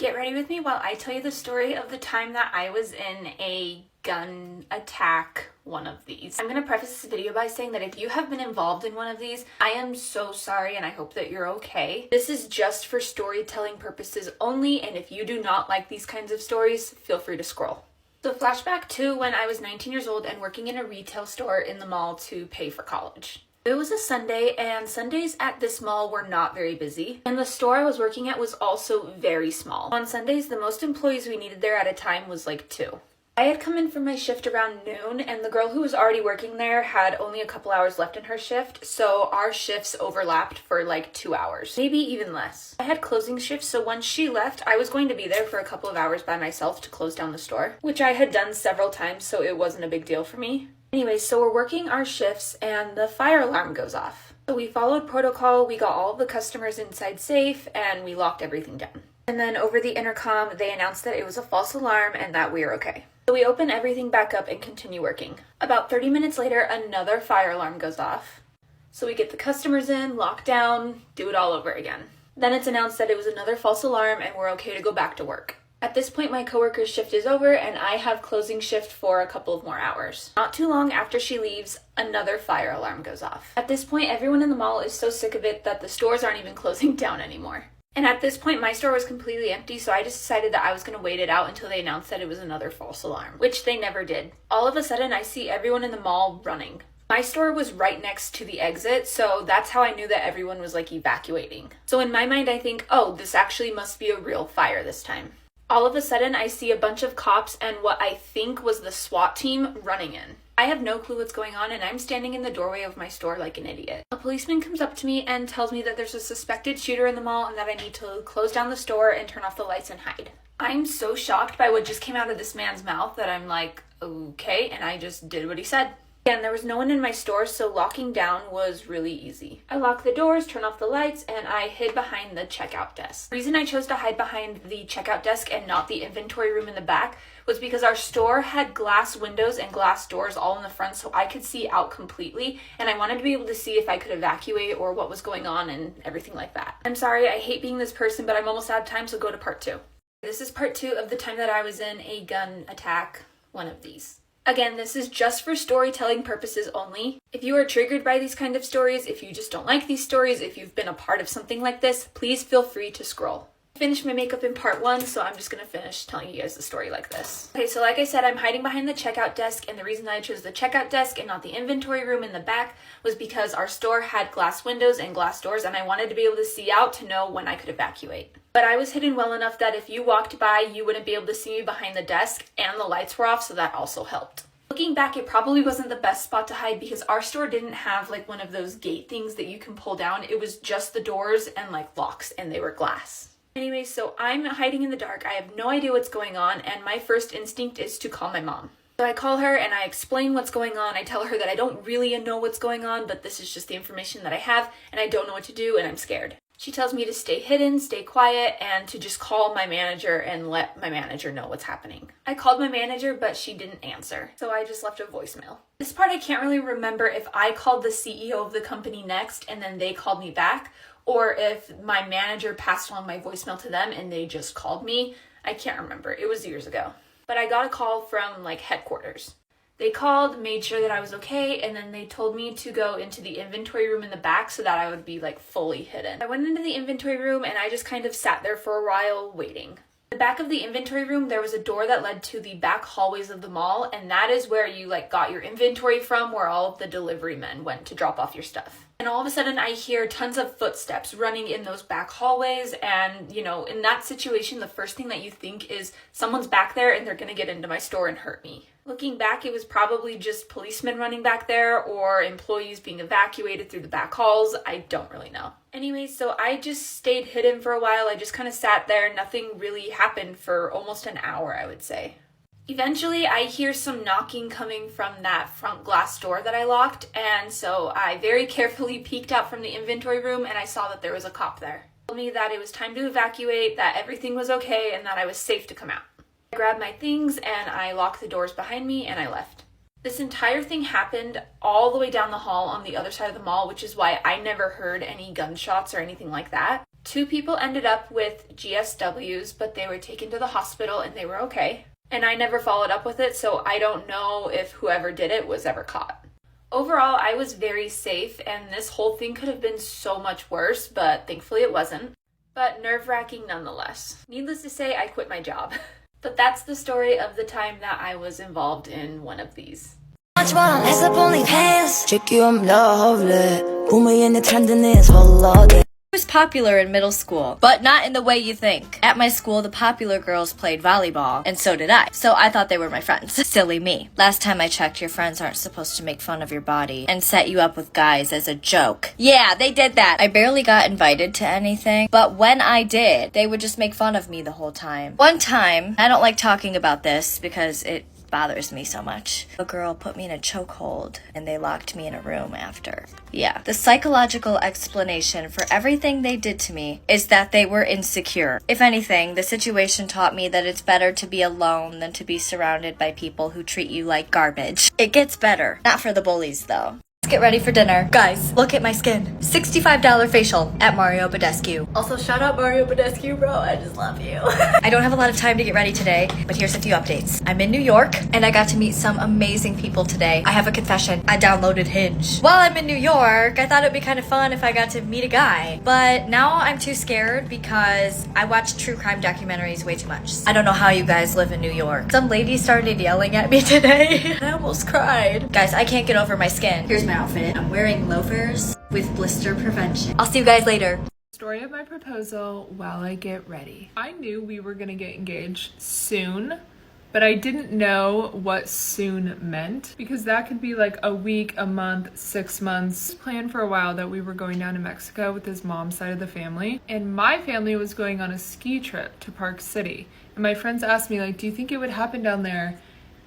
Get ready with me while I tell you the story of the time that I was in a gun attack one of these. I'm going to preface this video by saying that if you have been involved in one of these, I am so sorry and I hope that you're okay. This is just for storytelling purposes only, and if you do not like these kinds of stories, feel free to scroll. So flashback to when I was 19 years old and working in a retail store in the mall to pay for college. It was a Sunday, and Sundays at this mall were not very busy, and the store I was working at was also very small. On Sundays, the most employees we needed there at a time was like 2. I had come in from my shift around noon, and the girl who was already working there had only a couple hours left in her shift, so our shifts overlapped for like 2 hours, maybe even less. I had closing shifts, so once she left, I was going to be there for a couple of hours by myself to close down the store, which I had done several times, so it wasn't a big deal for me. Anyway, so we're working our shifts and the fire alarm goes off. So we followed protocol, we got all of the customers inside safe, and we locked everything down. And then over the intercom, they announced that it was a false alarm and that we were okay. So we open everything back up and continue working. About 30 minutes later, another fire alarm goes off. So we get the customers in, lock down, do it all over again. Then it's announced that it was another false alarm and we're okay to go back to work. At this point, my coworker's shift is over and I have closing shift for a couple of more hours. Not too long after she leaves, another fire alarm goes off. At this point, everyone in the mall is so sick of it that the stores aren't even closing down anymore. And at this point, my store was completely empty, so I just decided that I was going to wait it out until they announced that it was another false alarm, which they never did. All of a sudden, I see everyone in the mall running. My store was right next to the exit, so that's how I knew that everyone was like evacuating. So in my mind, I think, oh, this actually must be a real fire this time. All of a sudden, I see a bunch of cops and what I think was the SWAT team running in. I have no clue what's going on and I'm standing in the doorway of my store like an idiot. A policeman comes up to me and tells me that there's a suspected shooter in the mall and that I need to close down the store and turn off the lights and hide. I'm so shocked by what just came out of this man's mouth that I'm like, okay, and I just did what he said. Again, there was no one in my store, so locking down was really easy. I locked the doors, turned off the lights, and I hid behind the checkout desk. The reason I chose to hide behind the checkout desk and not the inventory room in the back was because our store had glass windows and glass doors all in the front, so I could see out completely, and I wanted to be able to see if I could evacuate or what was going on and everything like that. I'm sorry, I hate being this person, but I'm almost out of time, so go to part 2. This is part 2 of the time that I was in a gun attack, one of these. Again, this is just for storytelling purposes only. If you are triggered by these kind of stories, if you just don't like these stories, if you've been a part of something like this, please feel free to scroll. I finished my makeup in part 1, so I'm just going to finish telling you guys the story like this. Okay, so like I said, I'm hiding behind the checkout desk, and the reason that I chose the checkout desk and not the inventory room in the back was because our store had glass windows and glass doors, and I wanted to be able to see out to know when I could evacuate. But I was hidden well enough that if you walked by, you wouldn't be able to see me behind the desk, and the lights were off, so that also helped. Looking back, it probably wasn't the best spot to hide because our store didn't have like one of those gate things that you can pull down. It was just the doors and like locks, and they were glass. Anyway, so I'm hiding in the dark. I have no idea what's going on, and my first instinct is to call my mom. So I call her and I explain what's going on. I tell her that I don't really know what's going on, but this is just the information that I have, and I don't know what to do, and I'm scared. She tells me to stay hidden, stay quiet, and to just call my manager and let my manager know what's happening. I called my manager, but she didn't answer, so I just left a voicemail. This part I can't really remember if I called the CEO of the company next and then they called me back, or if my manager passed on my voicemail to them and they just called me. I can't remember. It was years ago. But I got a call from like headquarters. They called, made sure that I was okay, and then they told me to go into the inventory room in the back so that I would be like fully hidden. I went into the inventory room and I just kind of sat there for a while waiting. In the back of the inventory room, there was a door that led to the back hallways of the mall, and that is where you like got your inventory from, where all of the delivery men went to drop off your stuff. And all of a sudden I hear tons of footsteps running in those back hallways, and you know, in that situation, the first thing that you think is someone's back there and they're gonna get into my store and hurt me. Looking back, it was probably just policemen running back there or employees being evacuated through the back halls. I don't really know. Anyway, so I just stayed hidden for a while. I just kind of sat there. Nothing really happened for almost an hour, I would say. Eventually, I hear some knocking coming from that front glass door that I locked, and so I very carefully peeked out from the inventory room and I saw that there was a cop there. He told me that it was time to evacuate, that everything was okay, and that I was safe to come out. I grabbed my things and I locked the doors behind me and I left. This entire thing happened all the way down the hall on the other side of the mall, which is why I never heard any gunshots or anything like that. 2 people ended up with GSWs, but they were taken to the hospital and they were okay. And I never followed up with it, so I don't know if whoever did it was ever caught. Overall, I was very safe, and this whole thing could have been so much worse, but thankfully it wasn't. But nerve-wracking nonetheless. Needless to say, I quit my job. But that's the story of the time that I was involved in one of these. I was popular in middle school, but not in the way you think. At my school, the popular girls played volleyball, and so did I. So I thought they were my friends. Silly me. Last time I checked, your friends aren't supposed to make fun of your body and set you up with guys as a joke. Yeah, they did that. I barely got invited to anything, but when I did, they would just make fun of me the whole time. One time, I don't like talking about this because it bothers me so much. A girl put me in a chokehold and they locked me in a room after. Yeah. The psychological explanation for everything they did to me is that they were insecure. If anything, the situation taught me that it's better to be alone than to be surrounded by people who treat you like garbage. It gets better. Not for the bullies though. Let's get ready for dinner. Guys, look at my skin. $65 facial at Mario Badescu. Also, shout out Mario Badescu, bro. I just love you. I don't have a lot of time to get ready today, but here's a few updates. I'm in New York, and I got to meet some amazing people today. I have a confession. I downloaded Hinge. While I'm in New York, I thought it'd be kind of fun if I got to meet a guy, but now I'm too scared because I watch true crime documentaries way too much. I don't know how you guys live in New York. Some lady started yelling at me today. I almost cried. Guys, I can't get over my skin. Here's my outfit. I'm wearing loafers with blister prevention. I'll see you guys later. Story of my proposal while I get ready. I knew we were gonna get engaged soon, but I didn't know what soon meant because that could be like a week, a month, 6 months. Planned for a while that we were going down to Mexico with his mom's side of the family, and my family was going on a ski trip to Park City. And my friends asked me like, do you think it would happen down there?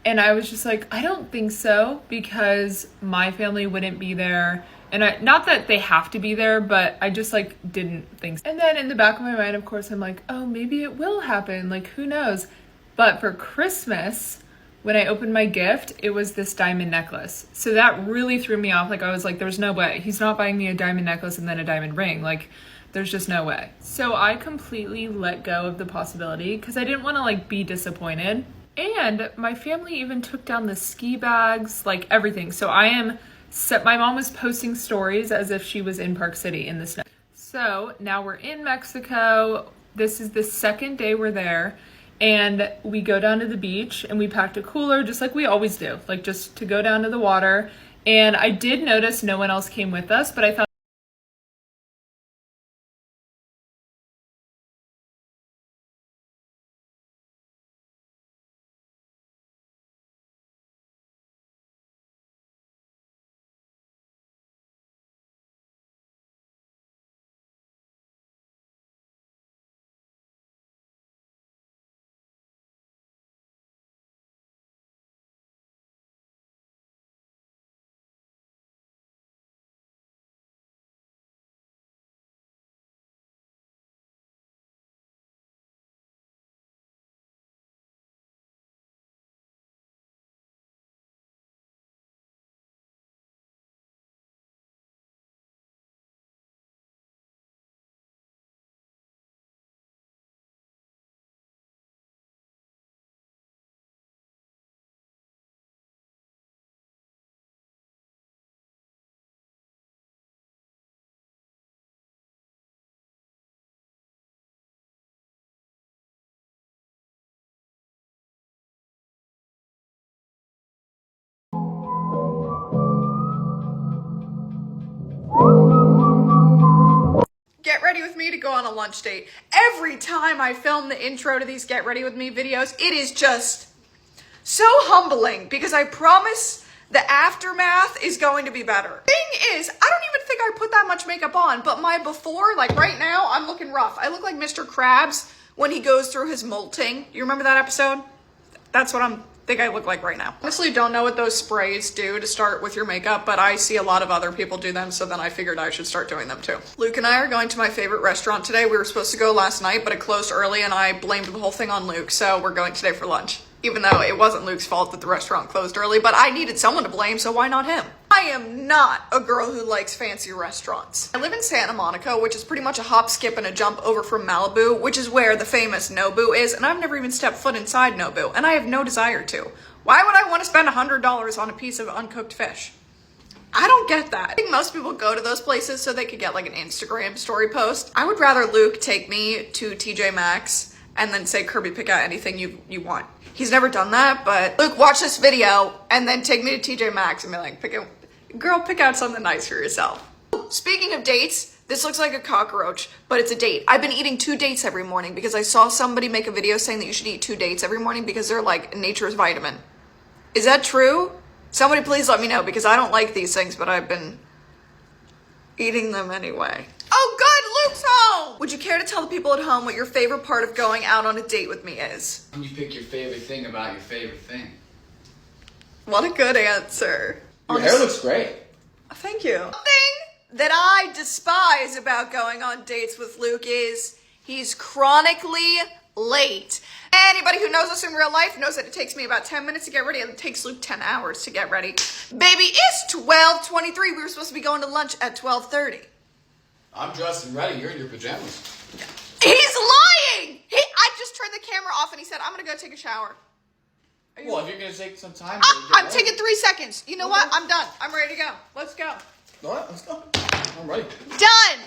And I was just like, I don't think so, because my family wouldn't be there. And not that they have to be there, but I just like didn't think so. And then in the back of my mind, of course, I'm like, oh, maybe it will happen. Like, who knows? But for Christmas, when I opened my gift, it was this diamond necklace. So that really threw me off. Like, I was like, there's no way. He's not buying me a diamond necklace and then a diamond ring. Like, there's just no way. So I completely let go of the possibility because I didn't want to like be disappointed. And my family even took down the ski bags, like everything. So my mom was posting stories as if she was in Park City in the snow. So now we're in Mexico. This is the second day we're there. And we go down to the beach and we packed a cooler just like we always do, like just to go down to the water. And I did notice no one else came with us, but I thought get ready with me to go on a lunch date. Every time I film the intro to these get ready with me videos, it is just so humbling because I promise the aftermath is going to be better. Thing is, I don't even think I put that much makeup on, but my before, like right now, I'm looking rough. I look like Mr. Krabs when he goes through his molting. You remember that episode? That's what I think I look like right now. Honestly, don't know what those sprays do to start with your makeup, but I see a lot of other people do them, so then I figured I should start doing them too. Luke and I are going to my favorite restaurant today. We were supposed to go last night, but it closed early and I blamed the whole thing on Luke, so we're going today for lunch. Even though it wasn't Luke's fault that the restaurant closed early, but I needed someone to blame, so why not him? I am not a girl who likes fancy restaurants. I live in Santa Monica, which is pretty much a hop, skip, and a jump over from Malibu, which is where the famous Nobu is, and I've never even stepped foot inside Nobu, and I have no desire to. Why would I want to spend $100 on a piece of uncooked fish? I don't get that. I think most people go to those places so they could get like an Instagram story post. I would rather Luke take me to TJ Maxx and then say, Kirby, pick out anything you want. He's never done that, but Luke, watch this video and then take me to TJ Maxx and be like, pick out something nice for yourself. Speaking of dates, this looks like a cockroach, but it's a date. I've been eating 2 dates every morning because I saw somebody make a video saying that you should eat 2 dates every morning because they're like nature's vitamin. Is that true? Somebody please let me know because I don't like these things, but I've been eating them anyway. Oh good, Luke's home! Would you care to tell the people at home what your favorite part of going out on a date with me is? When you pick your favorite thing about your favorite thing. What a good answer. Your hair looks great. Thank you. The thing that I despise about going on dates with Luke is he's chronically late. Anybody who knows us in real life knows that it takes me about 10 minutes to get ready and it takes Luke 10 hours to get ready. Baby, it's 12:23. We were supposed to be going to lunch at 12:30. I'm dressed and ready. You're in your pajamas. He's lying! I just turned the camera off and he said, I'm gonna go take a shower. Well, if you're going to take some time. I'm taking 3 seconds. You know what? I'm done. I'm ready to go. Let's go. All right, let's go. I'm ready. Done!